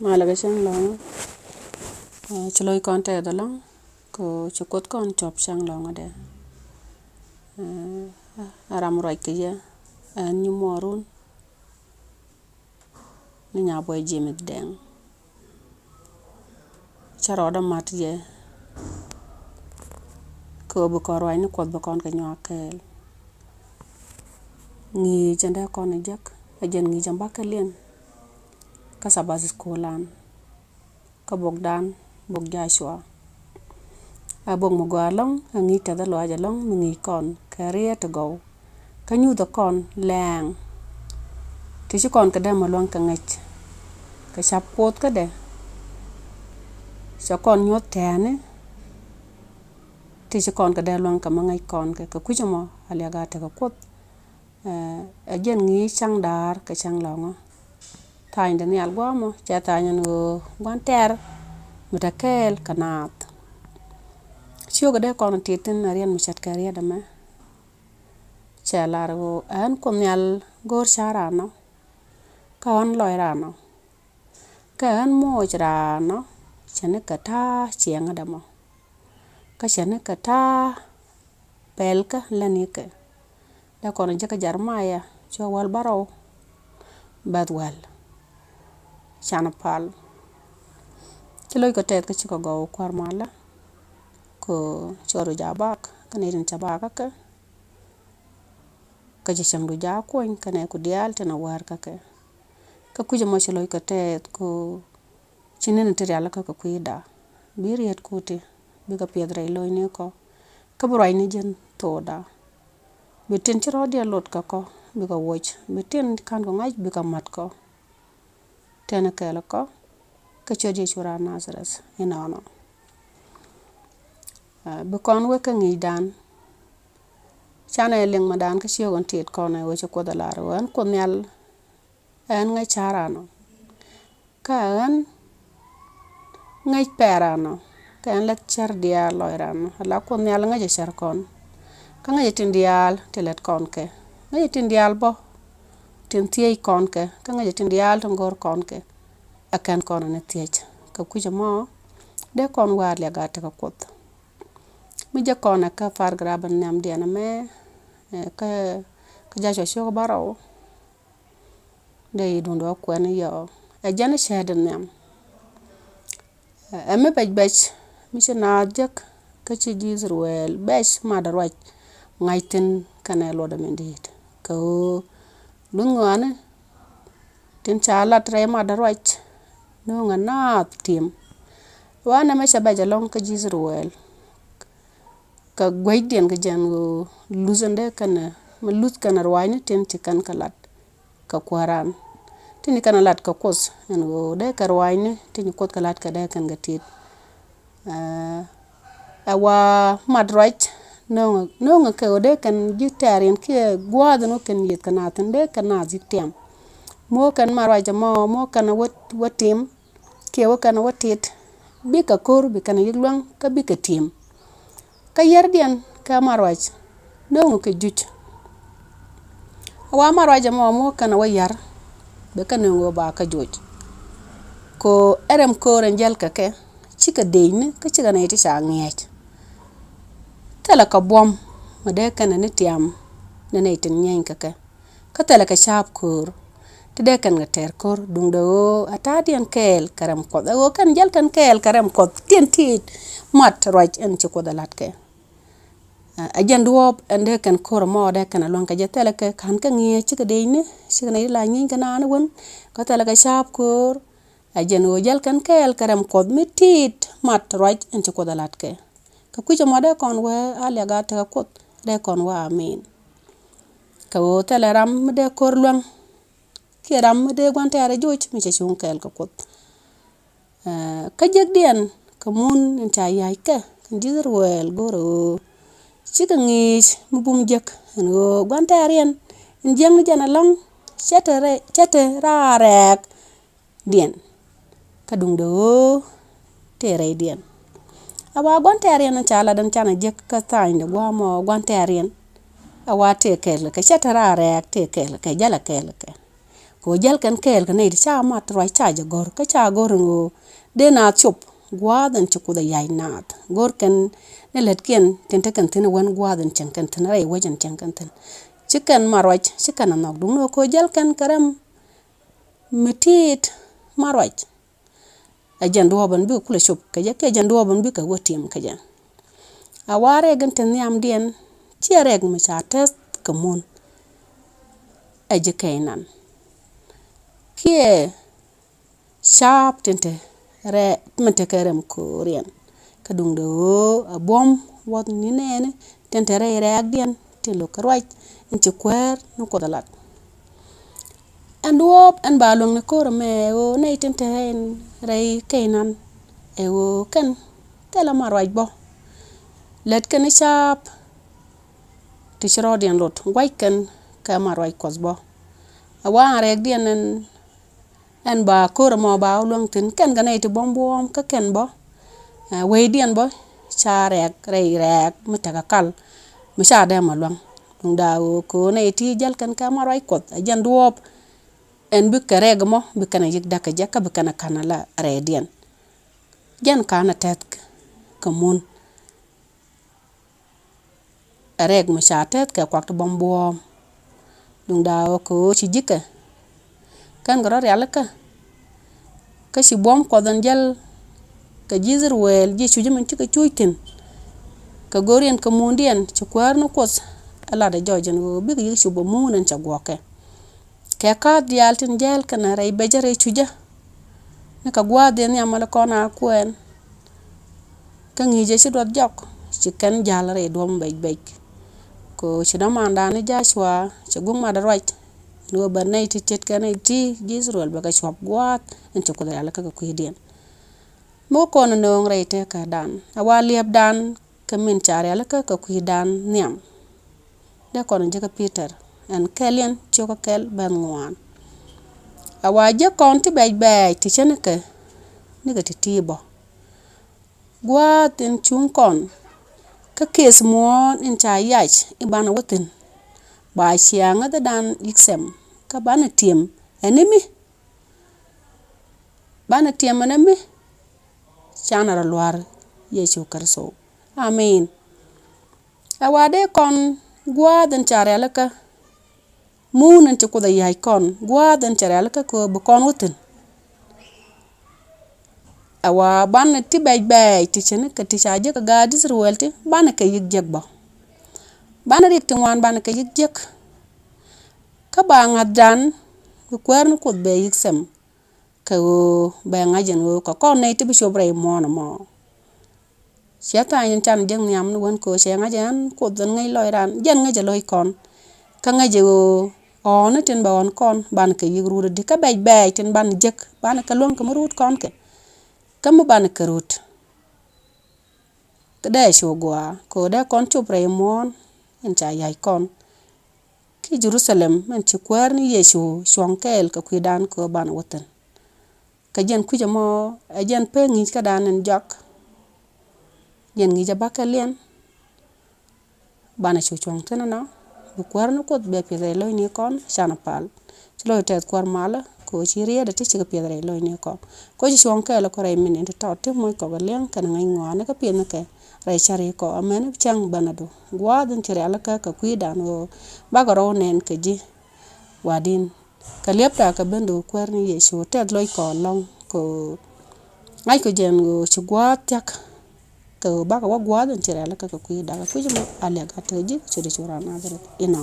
Malaga shang long chloy kon te da long ko chukot kon chop shang long ade aram roi ke ya ni morun ni nya boy jimit deng charo da mat ye ko bu ko roi ni ko bu kon ka nyakel ni janda kon jak ajen ni jamba ka len ka sabas skolan ka bogdan bog jashwa abong mo galong ngi ta da lo ajalong ngi kon career to go ka nyu da kon lang ti ci kon ka da ma lon ka ngach ka shap pot ka de sa kon nyot tane ti ci kon ka da lon ka ma ngai kon ka ku ci mo ali ga ta ka kot ajen ngi chang dar ka chang longo tay da ni algo mo cha ta no gon ter mutakel kanat chiyo ga de kon titin na rian mi chat kariya da ma cha laro an kon yal gor sharano ka on loirano ka an mo jrano chane ka ta chienga da mo ka chane ka ta pelka lanike da kon jaka jarmaya cho wal baro badwal chana pal kiloy ko tet ka chiko go kwar mala ko choro jabak kane rin chabaka ka jisham du ja ko kane ku dial tana war ka kuje mo chiloy ko tet ko chinen tiri ala ka kuida biriet kuti biga piedra loy ne ko ka burai ni jen toda bitin chiro dia lot ka ko biga woch bitin kan ko ngaj biga mat ko tena kala ko ka chodje chura nazaras inano bu kon we ka ngi dan chana eleng madan ka chiyo gon tit ko na we ko da laro an ko nyal an ngai charano ka an ngai perano ka an lecture dia loirano la ko nyal ngai char kon ka ngai tin dial telet kon ke ngai tin dial bo tin tiei kon ke ka ngai tin dial to ngor kon ke akan kon na tiech ka kuje mo de kon war le ga ta ka kot mi je kon ka far graban nam dia na me ka ja sho baro de dundo ko ne yo a jana shaden nam ame baj mi se na jak ka ci jizruel bes ma da roj ngaitin kana lo da mendit ko lungwana tin chala tre ma da roj no ngana tim wana me shabaja long ka jizruel ka gwaiden ga jango luzande kana ma luz kana rwani tin ti kan kalat ka kwaran tin kana lat ka kos en go de ka rwani tin ko kalat ka de kan gatit awa madraj no ka de kan jitarin ke gwad no kan yet kana tan de kana zitem mo kan marwaj mo kana watim ke wa kana watit bi ka kor bi kana yiglang ka bi ka tim ka yerdian ka marwaj no ka juj wa marwaj mo kana wa yar be kana ngo ba ka joj ko erem ko ranjal ka ke chika deine ka chika na yiti sa ngej tala ka bom ma de kana ne tiam ne ne tin nyen ka tala ka shap kor ti de kan ga ter kor dung do atadian kel karam ko o kan jal kan kel karam ko tin tit mat roj en ci ko dalat ke ajan duop ende kan kor mo de kan lon ka jetele ke kan ka ngi ci ka deine ci na ila ngi kana na won ka tala ka shap kor ajan o jal kan kel karam ko mitit mat roj en ci ko dalat ke ka kuje mo de kon we ale ga ta ko de kon wa amin ka o tala ram de kor lon ki ram de gwante ara joj mi ci chun kel ka kot ka jeg dien ka mun ta yai ka jizr wel goro ci ka ngi mu bum jek no gwante arien jeng jana long chete rarek dien ka dung do tere dien awa gwante arien chala dan chana jek ka tande gwa mo gwante arien awa te kel ka chete rarek te kel ka jala kel ka ko jal kan kel kan ne cha mat roi cha ja gor ka cha gor ngo de na chup gwadan ci ku da yai nat gor kan ne let ken ten ta kan tin wan gwadan chen kan tin rai wajan chen kan tin chicken marwaj chicken nok dung no ko jal kan karam mitit marwaj ajan do ban bi kula chup ka ja ke jan do ban bi ka wotim ka ja aware gan tin yam dien ci reg mi cha test kamun aje kainan kie sharp tente re mente kerem ko rien kadung do bom wat ni nene tente re ak dien te lo karwaj inci kwer no ko dalat anduop an balong ne ko me o ne tente re kainan e o kan tela marwaj bo let kan sharp ti shrodien lot waiken ka marwaj kosbo awa re ak dien en ba ko mo ba long tin ken ga ne ti bom ka ken bo we dien bo cha rek mita kal mi sha de ma long da ko ne ti jal kan ka marwaj kot ajan duop en bi ka reg mo bi kana yik daka jaka bi kana kanala re dien gen kana tet kamun reg mi sha tet ka kwak bom dung da ko ci jika kan garo yalla ka si bom ko dan jal ka jizir wel ji chuje man ci ka chuytin ka gorien ka mundien ci kwar no kos ala da jojen go bi yi ci bo munen ca goke ke ka dialtin jel kana ray bejare chuja ne ka gwade ne amala kona kuen ka ngije ci dot jok ci kan jal re dom bej ko ci damanda ne jashwa ci gumma da right no ba nay ti tet kana ti jizrol ba ka chwap gwat en ci ko da ala ka ku dien mo ko no ngre te ka dan awaliab dan ka min chare ala ka ku dan niam de ko no Peter en kelen ci ko kel ban ngwan awaje kon ti bej ti chene ke ni ga ti tibo gwat en chung kon ka kes mo en cha yach ibana wotin ba chianga da dan iksem ka bana tiem enemi chana ra luar Yesu Kristo amen awade kon gwaden chare alaka munen ci ko da yai kon gwaden chare alaka ko bu kon wotin awa ban ti bej ti chene ka ti chaje ka ga disr welti ban ka yik jeg ba ban rik ti wan ban ka yik jeg ka ba ngadan ku kwer no ko be yik sem ka o ba ngajen o ka kon ne ti bi shobre mo siata yin chan jeng nyam no won ko she ngajen ko don ngai loy ran jen ngaje loy kon ka ngaje o ne tin ba on kon ban ka yik rude di ka bej tin ban jek ban ka lon ka murut kon ke kam ban ka rut da sho gwa ko da kon chupre mon en cha yai kon ki Jerusalem man ci kwar ni Yesu shonkel ka kuidan ko ban woten ka jen ku jamo ajen pe ngi ka dan en jak jen ngi jabaka len bana chu chong tena na bu kwar no ko be pe lo ni kon shana pal ci lo tet kwar mala ko ci riede ti ci ka pe lo ni kon ko ci shonkel ko re min to te moy ko len kan ngai ngwane ka pe na ke ray chari ko amen chang banado gwaden chari alaka ka kuidan o bagaro nen ke ji wadin ka lepta ka bendo kwerni Yesu ted loy ko long ko ngai ko jen go ci gwat yak to baga wa gwaden chari alaka ka kuidan ko jimo ale ga teji chiri chura na dare ina